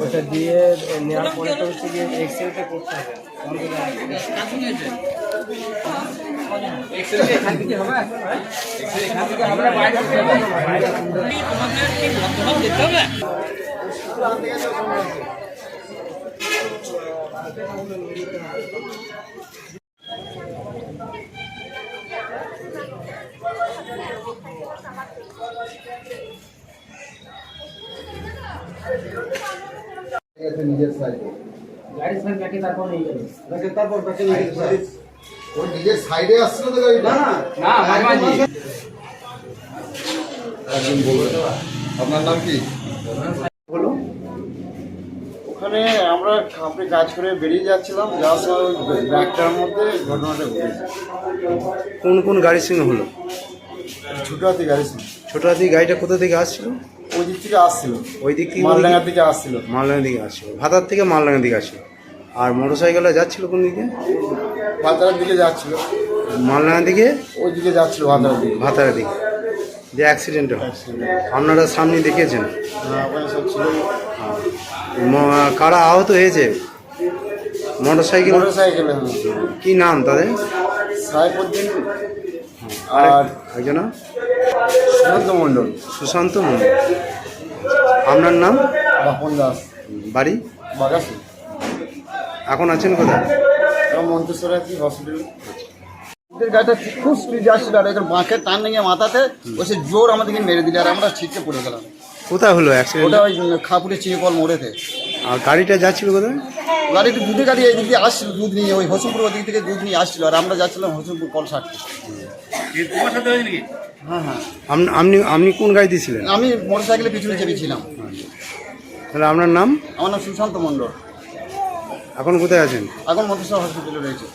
ওটা দিয়ে নেওয়ার পরে তো হচ্ছে গিয়ে এক্সরেটা করতে হবে। নিজের সাইডে গাড়ি সাইড নাকি তারপর নিয়ে যাবে, তারপর তাকে ওই নিজের সাইডে আসছিল তো গাড়িটা। না মামাজি একজন বলবেন আপনার নাম কি? বলো। ওখানে আমরা কাজ করে বেরিয়ে যাচ্ছিলাম, যাওয়ার সময় ব্যাগটার মধ্যে ঘটনাটা ঘটেছে। কোন কোন গাড়ির সঙ্গে হলো? ছোটো হাতি গাড়ির সঙ্গে। ছোট হাতি গাড়িটা কোথা থেকে আসছিল? ওই দিক থেকে আসছিল, ওই দিক থেকে মালডাঙ্গার দিকে আসছিল। মালডাঙ্গা দিকে আসছিল, ভাতার থেকে মালডাঙ্গা দিকে আসছিল। আর মোটর সাইকেলে যাচ্ছিল কোন দিকে? ভাতারের দিকে যাচ্ছিল, মালডাঙ্গা দিকে ওই দিকে যাচ্ছিল ভাতারের দিকে। ভাতারের দিকে যে অ্যাক্সিডেন্ট হয় আপনারা সামনে দেখেছেন? ওখানে সব ছিল। কারা আহত হয়েছে? Motor cycle. মোটর সাইকেলে কি নাম তাদের? সাইফুদ্দিন আর একজন সুশান্ত মণ্ডল। সুশান্ত মন্ডল। আপনার নাম? বাপন দাস, বাড়ি বাগাসি। এখন আছেন কোথায়? এবং মন্তেশ্বরে কি হসপিটাল। গাড়িটা খুব স্পিড আসছিল, আর এখন বাঁকের টান নিয়ে মাথাতে ওই সে জোর আমাদেরকে মেরে দিলে, আর আমরা ছিটকে পড়ে গেলাম। কোথায় হলো অ্যাক্সিডেন্ট? ওটা ওই খাপুরে চিনিকল মোড়েতে। আর গাড়িটা যাচ্ছিল কোথায়? গাড়ি একটু দুধের গাড়ি এই দিক দিয়ে আসছিল, দুধ নিয়ে ওই হোসেনপুর ওদিক থেকে দুধ নিয়ে আসছিল, আর আমরা যাচ্ছিলাম হোসেনপুর কল সারতে। হ্যাঁ হ্যাঁ, আপনি কোন গাড়িতে ছিলেন? আমি মোটর সাইকেলের পিছনে চেপেছিলাম। তাহলে আপনার নাম? আমার নাম সুশান্ত মণ্ডল। এখন কোথায় আছেন? এখন মন্তেশ্বর হসপিটালে রয়েছে।